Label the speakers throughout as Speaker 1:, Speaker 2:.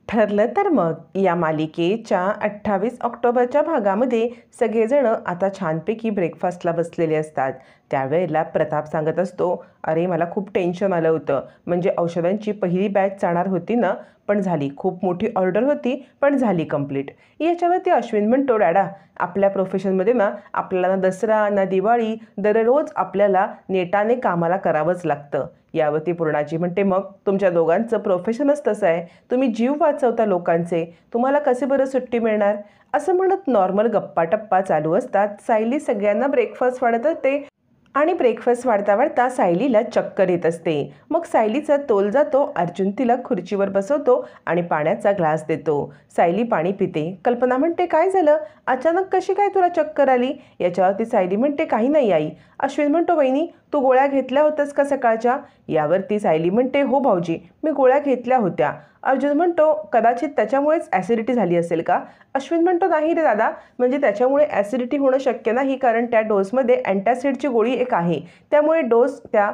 Speaker 1: ठरलं तर मग या मालिकेच्या 28 ऑक्टोबरच्या भागामध्ये सगळेजण आता छानपैकी ब्रेकफास्टला बसलेले असतात. त्यावेळेला प्रताप सांगत असतो, अरे मला खूप टेन्शन आलं होतं. म्हणजे औषधांची पहिली बॅच जाणार होती ना, पण झाली. खूप मोठी ऑर्डर होती, पण झाली कंप्लीट. याच्यावरती अश्विन म्हणतो, डॅडा आपल्या प्रोफेशनमध्ये ना आपल्याला ना दसरा ना दिवाळी दररोज आपल्याला नेटाने कामाला करावंच लागतं. यावरती पूर्णाजी म्हणते, मग तुमच्या दोघांचं प्रोफेशनच तसं आहे. तुम्ही जीव वाचवता लोकांचे, तुम्हाला कसे बरं सुट्टी मिळणार? असं म्हणत नॉर्मल गप्पा-टप्पा चालू असतात. सायली सगळ्यांना ब्रेकफास्ट वाढत असते आणि ब्रेकफास्ट वाढता वाढता सायलीला चक्कर येत असते. मग सायलीचा तोल जातो. अर्जुन तिला खुर्चीवर बसवतो आणि पाण्याचा ग्लास देतो. सायली पाणी पिते. कल्पना म्हणते, काय झालं? अचानक कशी काय तुला चक्कर आली? याच्यावरती सायली म्हणते, काही नाही आई. अश्विन म्हणतो, वहिनी तू गोळ्या घेतल्या होत्यास का सकाळच्या? यावरती सायली म्हणते, हो भाऊजी मी गोळ्या घेतल्या होत्या. अर्जुन म्हणतो, कदाचित त्याच्यामुळेच ॲसिडिटी झाली असेल का? अश्विन म्हणतो, नाही रे दादा, म्हणजे त्याच्यामुळे ॲसिडिटी होणं शक्य नाही, कारण त्या डोसमध्ये अँटॅसिडची गोळी एक आहे, त्यामुळे डोस त्या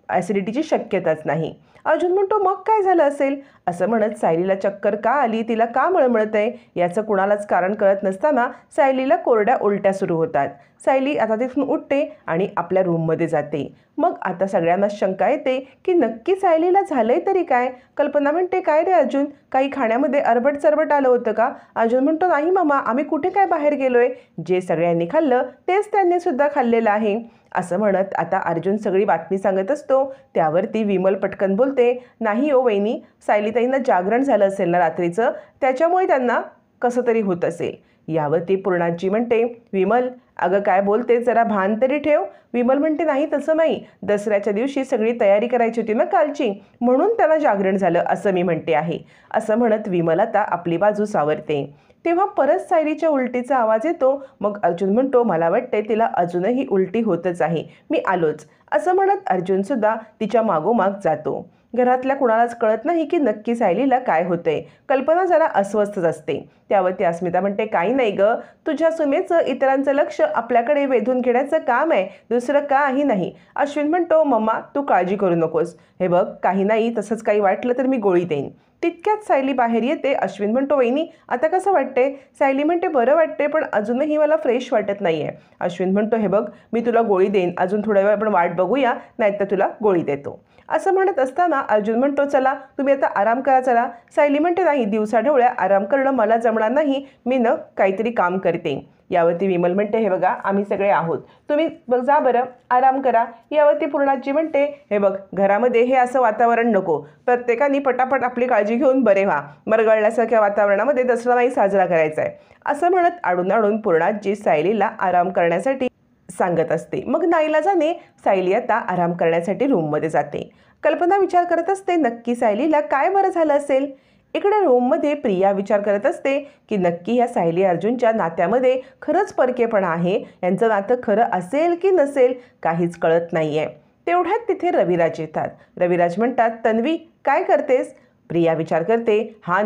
Speaker 1: ॲसिडिटीची शक्यताच नाही. अर्जुन म्हणतो, मग काय झालं असेल? असं म्हणत सायलीला चक्कर का आली, तिला का मळमळत आहे याचं कुणालाच कारण कळत नसताना सायलीला कोरड्या उलट्या सुरू होतात. सायली आता तिथून उठते आणि आपल्या रूममध्ये जाते. मग आता सगळ्यांना शंका येते की नक्की सायलीला झालंय तरी काय? कल्पना म्हणते, काय रे अर्जुन, काही खाण्यामध्ये अरबट चरबट आलं होतं का? अर्जुन म्हणतो, नाही मामा, आम्ही कुठे काय बाहेर गेलोय. जे सगळ्यांनी खाल्लं तेच त्यांनी सुद्धा खाल्लेलं आहे. असं म्हणत आता अर्जुन सगळी बातमी सांगत असतो. त्यावरती विमल पटकन बोलते, नाही ओ वहिनी, सायलीताईंना जागरण झालं असेल ना रात्रीचं, त्याच्यामुळे त्यांना कसं तरी होत असेल. यावरती पूर्णाजी म्हणते, विमल अगं काय बोलते, जरा भान तरी ठेव. विमल म्हणते, नाही तसं नाही, दसऱ्याच्या दिवशी सगळी तयारी करायची होती ना कालची, म्हणून त्यांना जागरण झालं असं मी म्हणते आहे. असं म्हणत विमल आता आपली बाजू सावरते. तेव्हा परत सायलीच्या उलटीचा आवाज येतो. मग अर्जुन म्हणतो, मला वाटते तिला अजूनही उलटी होतच आहे, मी आलोच. असं म्हणत अर्जुनसुद्धा तिच्या मागोमाग जातो. घरातल्या कुणालाच कळत नाही की नक्की सायलीला काय होतंय. कल्पना जरा अस्वस्थच असते. त्यावरती अस्मिता म्हणते, काही नाही गं, तुझ्या सुमेचं इतरांचं लक्ष आपल्याकडे वेधून घेण्याचं काम आहे, दुसरं काही नाही. अश्विन म्हणतो, मम्मा तू काळजी करू नकोस, हे बघ काही नाही, तसंच काही वाटलं तर मी गोळी देईन. तितक्यात सायली बाहेर येते. अश्विन म्हणतो, वहिनी आता कसं वाटते? सायली म्हणते, बरं वाटते, पण अजूनही मला फ्रेश वाटत नाही आहे. अश्विन म्हणतो, हे बघ मी तुला गोळी देईन, अजून थोड्या वेळ आपण वाट बघूया, नाहीतर तुला गोळी देतो. असं म्हणत असताना अर्जुन म्हणतो, चला तुम्ही आता आराम करा चला. सायली म्हणते, नाही, दिवसाढवळ्या आराम करणं मला जमणार नाही, मी न काहीतरी काम करते. यावरती विमल म्हणते, हे बघा आम्ही सगळे आहोत, तुम्ही बघ जा बरं आराम करा. यावरती पूर्णाजी म्हणते, हे बघ घरामध्ये हे असं वातावरण नको, प्रत्येकाने पटापट आपली काळजी घेऊन बरे व्हा. मरगळल्यासारख्या वातावरणामध्ये दसरा नाही साजरा करायचा आहे. असं म्हणत आडून आडून पूर्णाजी सायलीला आराम करण्यासाठी सांगत असते. मग नाईलाजाने सायली आता आराम करण्यासाठी रूममध्ये जाते. कल्पना विचार करत असते, नक्की सायलीला काय बरं झालं असेल. इकडे रूममध्ये प्रिया विचार करत असते की नक्की या सायली अर्जुनच्या नात्यामध्ये खरंच परकेपणा आहे, यांचं नातं खरं असेल की नसेल काहीच कळत नाही आहे. तेवढ्यात तिथे रविराज येतात. रविराज म्हणतात, तन्वी काय करतेस? प्रिया विचार करते, हा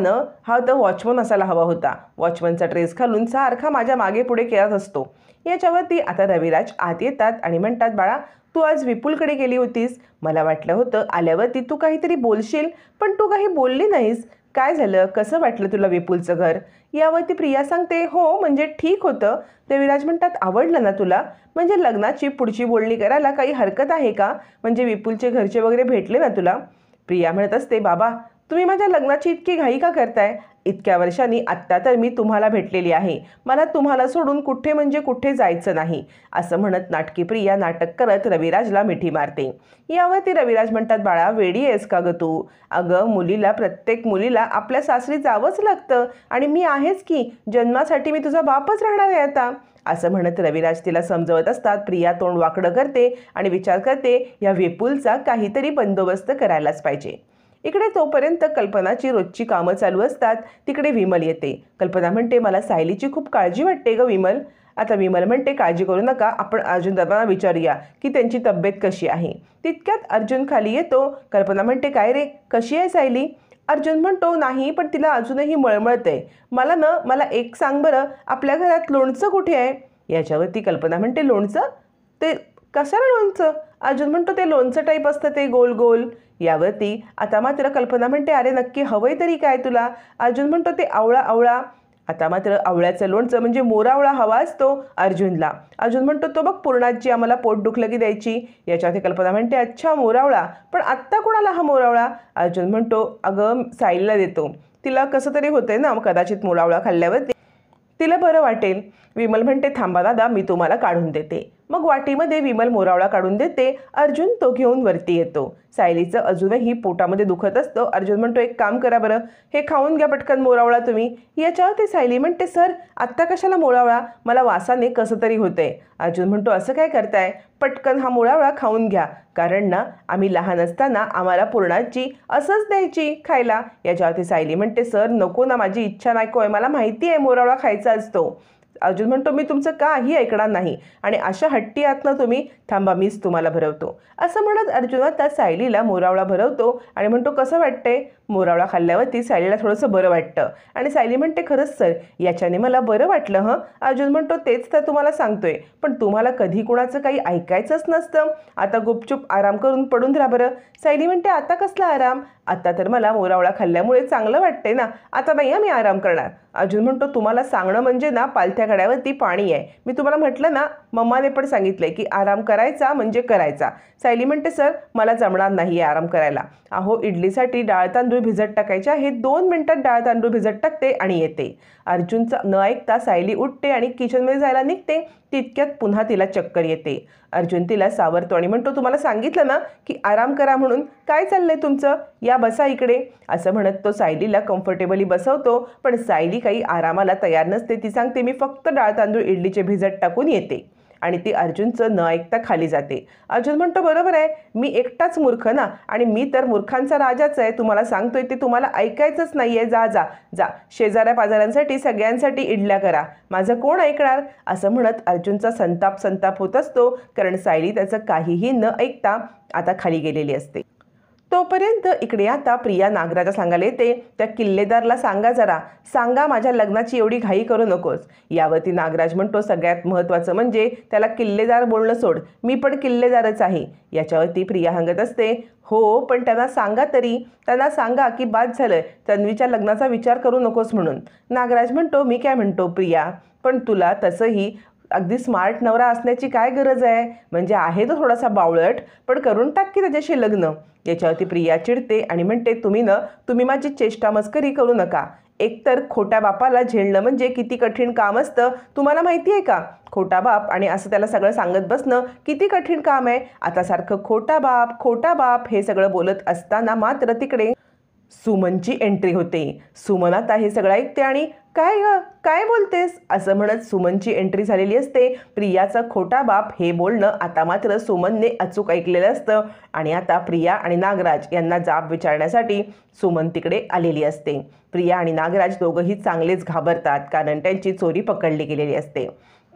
Speaker 1: तर वॉचमन असायला हवा होता, वॉचमनचा ड्रेस घालून सारखा माझ्या मागे पुढे खेळत असतो. याच्यावरती आता रविराज आत येतात आणि म्हणतात, बाळा तू आज विपुलकडे गेली होतीस, मला वाटलं होतं आल्यावरती तू काहीतरी बोलशील, पण तू काही बोलली नाहीस. काय झालं, कसं वाटलं तुला विपुलचं घर? यावरती प्रिया सांगते, हो म्हणजे ठीक होतं. रविराज म्हणतात, आवडलं ना तुला? म्हणजे लग्नाची पुढची बोलणी करायला काही हरकत आहे का? म्हणजे विपुलचे घरचे वगैरे भेटले ना तुला? प्रिया म्हणत असते, बाबा तुम्ही माझ्या लग्नाची इतकी घाई का करताय? इतक्या वर्षांनी आत्ता तर मी तुम्हाला भेटलेली आहे, मला तुम्हाला सोडून कुठे म्हणजे कुठे जायचं नाही. असं म्हणत नाटकी प्रिया नाटक करत रविराजला मिठी मारते. यावरती रविराज म्हणतात, बाळा वेडी आहेस का गं तू? अगं प्रत्येक मुलीला आपल्या सासरी जावंच लागतं आणि मी आहेच की, जन्मासाठी मी तुझा बापच राहणार आहे आता. असं म्हणत रविराज तिला समजवत असतात. प्रिया तोंड वाकडं करते आणि विचार करते, या विपुलचा काहीतरी बंदोबस्त करायलाच पाहिजे. इकडे तोपर्यंत कल्पनाची रोजची कामं चालू असतात. तिकडे विमल येते. कल्पना म्हणते, मला सायलीची खूप काळजी वाटते गं विमल. आता विमल म्हणते, काळजी करू नका, आपण अर्जुन दादांना विचारूया की त्यांची तब्येत कशी आहे. तितक्यात अर्जुन खाली येतो. कल्पना म्हणते, काय रे कशी आहे सायली? अर्जुन म्हणतो, नाही पण तिला अजूनही मळमळतंय. मला एक सांग बरं, आपल्या घरात लोणचं कुठे आहे? याच्यावरती कल्पना म्हणते, लोणचं? ते कशाला लोणचं? अर्जुन म्हणतो, ते लोणचं टाईप असतं ते गोल गोल. यावरती आता मात्र कल्पना म्हणते, अरे नक्की हवंय तरी काय तुला? अर्जुन म्हणतो, ते आवळा आवळा. आता मात्र आवळ्याचं लोणचं म्हणजे मोरावळा हवा असतो अर्जुनला. अर्जुन म्हणतो, तो बघ पूर्णाजी आम्हाला पोट दुखलं की द्यायची. याच्यावरती कल्पना म्हणते, अच्छा मोरावळा, पण आत्ता कोणाला हा मोरावळा? अर्जुन म्हणतो, अगं सायलीला देतो, तिला कसं तरी होतंय ना, कदाचित मोरावळा खाल्ल्यावर तिला बरं वाटेल. विमल म्हणते, थांबा दादा, मी तुम्हाला काढून देते. मग वाटीमध्ये विमल मोरावळा काढून देते. अर्जुन तो घेऊन वरती येतो. सायलीचं अजूनही पोटामध्ये दुखत असतं. अर्जुन म्हणतो, एक काम करा बरं, हे खाऊन घ्या पटकन मोरावळा तुम्ही. याच्यावर ते सायली म्हणते, सर आत्ता कशाला मोरावळा, मला वासाने कसं तरी होतंय. अर्जुन म्हणतो, असं काय करताय, पटकन हा मोरावळा खाऊन घ्या, कारण ना आम्ही लहान असताना आम्हाला पूर्णाची असंच द्यायची खायला. याच्यावरती सायली म्हणते, सर नको ना, माझी इच्छा नको आहे, मला माहिती आहे मोरावळा खायचा असतो. अर्जुन म्हणतो, मी तुमचं काही ऐकणार नाही, आणि अशा हट्टी आहात ना तुम्ही, थांबा मीच तुम्हाला भरवतो. असं म्हणत अर्जुन आता सायलीला मोरावळा भरवतो आणि म्हणतो, कसं वाटतंय? मोरावळा खाल्ल्यावरती सायलीला थोडंसं बरं वाटतं आणि सायली म्हणते, खरंच सर याच्याने मला बरं वाटलं हं. अर्जुन म्हणतो, तेच तर तुम्हाला सांगतोय, पण तुम्हाला कधी कुणाचं काही ऐकायचंच नसतं. आता गुपचूप आराम करून पडून राहा बरं. सायली म्हणते, आता कसला आराम? आता तर मला मोरावळा खाल्ल्यामुळे चांगलं वाटतंय ना, आता नाही मी आराम करणार. अर्जुन म्हणतो, तुम्हाला सांगणं म्हणजे ना पालथ्या घड्यावरती पाणी आहे. मी तुम्हाला म्हटलं ना, मम्माने पण सांगितलंय की आराम करायचा म्हणजे करायचा. सायली म्हणते, सर मला जमणार नाही आहे आराम करायला. अहो इडलीसाठी डाळ तांदूळ भिजत टाकायचे आहे, 2 मिनिटात डाळ तांदूळ भिजत टाकते आणि येते. अर्जुनचा न ऐकता सायली उठते आणि किचनमध्ये जायला निघते. तितक्यात पुन्हा तिला चक्कर येते. अर्जुन तिला सावरतो आणि म्हणतो, तुम्हाला सांगितलं ना की आराम करा म्हणून, काय चाललंय तुमचं, या बसा इकडे. असं म्हणत तो सायलीला कम्फर्टेबली बसवतो, पण सायली काही आरामाला तयार नसते. ती सांगते, मी फक्त डाळ तांदूळ इडलीचे भिजत टाकून येते, आणि ती अर्जुनचं न ऐकता खाली जाते. अर्जुन म्हणतो, बरोबर आहे, मी एकटाच मूर्ख ना, आणि मी तर मूर्खांचा राजाच आहे, तुम्हाला सांगतोय ते तुम्हाला ऐकायचंच नाही आहे. जा जा जा, शेजाऱ्या पाजाऱ्यांसाठी सगळ्यांसाठी इडल्या करा, माझं कोण ऐकणार? असं म्हणत अर्जुनचा संताप होत असतो, कारण सायली त्याचं काहीही न ऐकता आता खाली गेलेली असते. तोपर्यंत इकडे आता प्रिया नागराजा सांगायला येते, त्या किल्लेदारला सांगा जरा, सांगा माझ्या लग्नाची एवढी घाई करू नकोस. यावरती नागराज म्हणतो, सगळ्यात महत्त्वाचं म्हणजे त्याला किल्लेदार बोलणं सोड, मी पण किल्लेदारच आहे. याच्यावरती प्रिया हंगत असते, हो पण त्यांना सांगा तरी, त्यांना सांगा की बाद झालं, तन्वीच्या लग्नाचा विचार करू नकोस म्हणून. नागराज म्हणतो, मी काय म्हणतो प्रिया, पण तुला तसंही अगदी स्मार्ट नवरा असण्याची काय गरज आहे, म्हणजे आहे तो थोडासा बावळट, पण करून टाक की त्याच्याशी लग्न. याच्यावरती प्रिया चिडते आणि म्हणते, तुम्ही माझी चेष्टा मस्करी करू नका. एकतर खोट्या बापाला झेलणं म्हणजे किती कठीण काम असतं तुम्हाला माहिती आहे का? खोटा बाप आणि असं त्याला सगळं सांगत बसणं किती कठीण काम आहे. आता सारखं खोटा बाप हे सगळं बोलत असताना मात्र तिकडे सुमनची एंट्री होते. सुमन आता हे सगळं ऐकते आणि काय बोलतेस असं म्हणत सुमनची एंट्री झालेली असते. प्रियाचा खोटा बाप हे बोलणं आता मात्र सुमनने अचूक ऐकलेलं असतं आणि आता प्रिया आणि नागराज यांना जाब विचारण्यासाठी सुमन तिकडे आलेली असते. प्रिया आणि नागराज दोघंही चांगलेच घाबरतात, कारण त्यांची चोरी पकडली गेलेली असते.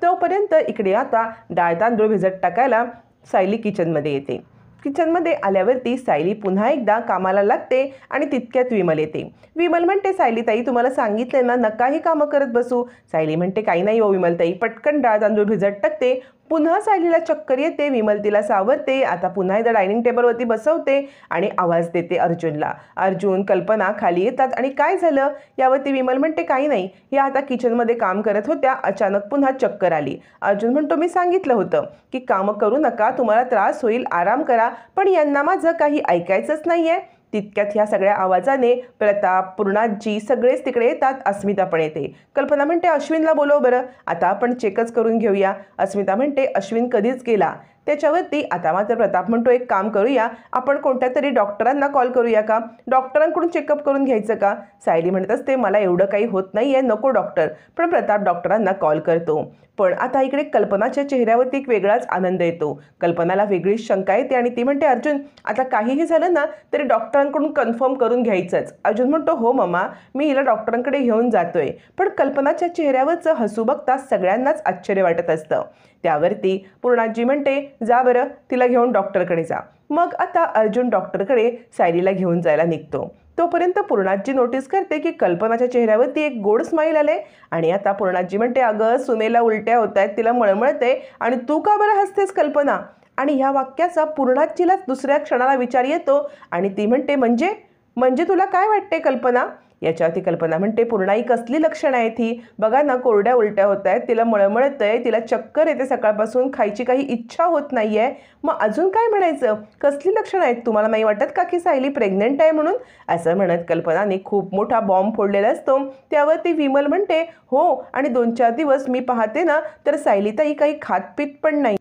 Speaker 1: तोपर्यंत इकडे आता डाळ तांदूळ भिजत टाकायला सायली किचनमध्ये येते. किचनमध्ये आल्यावरती सायली पुन्हा एकदा कामाला लागते आणि तितक्यात विमल येते. विमल म्हणते, सायलीताई तुम्हाला सांगितले ना नकाही कामं करत बसू. सायली म्हणते, काही नाही हो विमलताई, पटकन डाळ तांदूळ भिजत टाकते. पुन्हा सायलीला चक्कर येते. विमल तिला सावरते. आता पुन्हा एकदा डायनिंग टेबलवरती बसवते आणि आवाज देते अर्जुनला. अर्जुन कल्पना खाली येतात आणि काय झालं यावरती विमल म्हणते, काही नाही, या आता किचनमध्ये काम करत होत्या, अचानक पुन्हा चक्कर आली. अर्जुन म्हणतो, मी सांगितलं होतं की कामं करू नका, तुम्हाला त्रास होईल, आराम करा, पण यांना माझं काही ऐकायचंच नाही आहे. तितक्यात ह्या सगळ्या आवाजाने प्रताप, पूर्णाजी सगळेच तिकडे येतात. अस्मिता पण येते. कल्पना म्हणते, अश्विनला बोलव बरं, आता आपण चेकच करून घेऊया. अस्मिता म्हणते, अश्विन कधीच गेला. त्याच्यावरती आता मात्र प्रताप म्हणतो, एक काम करूया, आपण कोणत्या तरी डॉक्टरांना कॉल करूया का, डॉक्टरांकडून चेकअप करून घ्यायचं का. सायली म्हणत असते, मला एवढं काही होत नाही आहे, नको डॉक्टर. पण प्रताप डॉक्टरांना कॉल करतो. पण आता इकडे कल्पनाच्या चेहऱ्यावरती एक वेगळाच आनंद येतो. कल्पनाला वेगळीच शंका येते आणि ती म्हणते, अर्जुन आता काहीही झालं ना तरी डॉक्टरांकडून कन्फर्म करून घ्यायचंच. अर्जुन म्हणतो, हो मम्मा, मी हिला डॉक्टरांकडे घेऊन जातोय. पण कल्पनाच्या चेहऱ्यावरचं हसू बघता सगळ्यांनाच आश्चर्य वाटत असतं. त्यावरती पूर्णाजी म्हणते, जा बरं, तिला घेऊन डॉक्टरकडे जा. मग आता अर्जुन डॉक्टरकडे सायलीला घेऊन जायला निघतो. तोपर्यंत पूर्णाजी नोटीस करते की कल्पनाच्या चेहऱ्यावरती एक गोड स्माईल आले आणि आता पूर्णाजी म्हणते, अगं सुनेला उलट्या होत आहेत, तिला मळमळते आणि तू का बरं हसतेस कल्पना. आणि ह्या वाक्याचा पूर्णाच्चीलाच दुसऱ्या क्षणाला विचार येतो आणि ती म्हणते म्हणजे तुला काय वाटते कल्पना? याच्यावरती कल्पना म्हणते पूर्णाई कसली लक्षणं आहेत ही? बघा ना, कोरड्या उलट्या होत आहेत, तिला मळमळतंय, तिला चक्कर येते, सकाळपासून खायची काही इच्छा होत नाही आहे. मग अजून काय म्हणायचं? कसली लक्षणं आहेत? तुम्हाला नाही वाटत का की सायली प्रेग्नंट आहे म्हणून? असं म्हणत कल्पनाने खूप मोठा बॉम्ब फोडलेला असतो. त्यावरती विमल म्हणते हो, आणि 2-4 दिवस मी पाहते ना तर सायलीताई काही खातपीत पण नाही.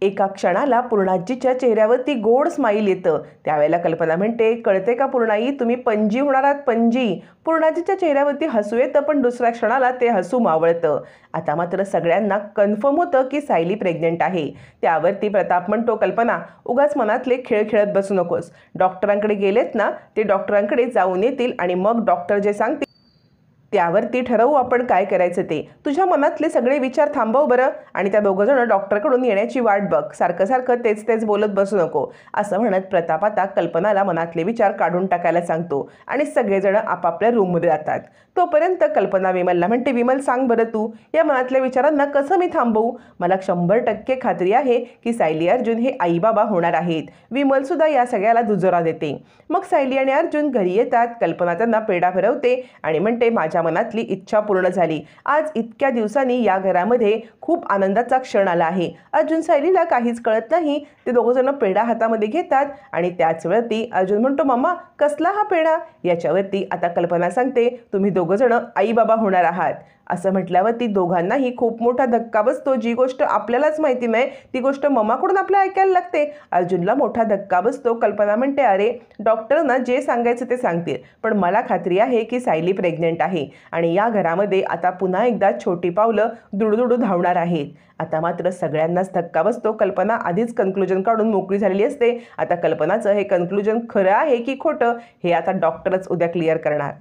Speaker 1: एका क्षणाला पूर्णाजीच्या चेहऱ्यावरती गोड स्माईल येतं. त्यावेळेला कल्पना म्हणते कळते का पूर्णाई, तुम्ही पणजी होणार आहात, पणजी. पूर्णाजीच्या चेहऱ्यावरती हसू येतं पण दुसऱ्या क्षणाला ते हसू मावळतं. आता मात्र सगळ्यांना कन्फर्म होतं की सायली प्रेग्नंट आहे. त्यावरती प्रताप म्हणतो कल्पना उगाच मनातले खेळ खेळत बसू नकोस. डॉक्टरांकडे गेलेत ना, ते डॉक्टरांकडे जाऊन येतील आणि मग डॉक्टर जे सांगतील त्यावरती ठरवू आपण काय करायचं ते. तुझ्या मनातले सगळे विचार थांबव बरं, आणि त्या दोघंजणं डॉक्टरकडून येण्याची वाट बघ. सारखं सारखं तेच बोलत बसू नको. असं म्हणत प्रताप आता कल्पनाला मनातले विचार काढून टाकायला सांगतो आणि सगळेजण आपापल्या रूममध्ये जातात. तोपर्यंत कल्पना विमलला म्हणते विमल सांग बरं, तू या मनातल्या विचारांना कसं मी थांबवू? मला 100% खात्री आहे की सायली अर्जुन हे आई बाबा होणार आहेत. विमलसुद्धा या सगळ्याला दुजोरा देते. मग सायली आणि अर्जुन घरी येतात. कल्पना त्यांना पेढा भरवते आणि म्हणते माझ्या मनातली इच्छा पूर्ण झाली. आज इतक्या दिवसांनी या घरामध्ये खूप आनंदाचा क्षण आला आहे. अर्जुन सायलीला काहीच कळत नाही. ते दोघंजण पेढा हातामध्ये घेतात आणि त्याच वेळी अर्जुन म्हणतो मम्मा कसला हा पेढा? याच्यावरती आता कल्पना सांगते तुम्ही दोघंजण आई बाबा होणार आहात. असं म्हटल्यावरती दोघांनाही खूप मोठा धक्का बसतो. जी गोष्ट आपल्यालाच माहिती नाही ती गोष्ट मम्माकडून आपल्याला ऐकायला लागते. अर्जुनला मोठा धक्का बसतो. कल्पना म्हणते अरे डॉक्टरना जे सांगायचं ते सांगतील, पण मला खात्री आहे की सायली प्रेग्नंट आहे आणि या घरामध्ये आता पुन्हा एकदा छोटी पावलं दुडुदुडू धावणार आहेत. आता मात्र सगळ्यांनाच धक्का बसतो. कल्पना आधीच कन्क्लुजन काढून मोकळी झालेली असते. आता कल्पनाचं हे कन्क्लुजन खरं आहे की खोटं हे आता डॉक्टरच उद्या क्लिअर करणार.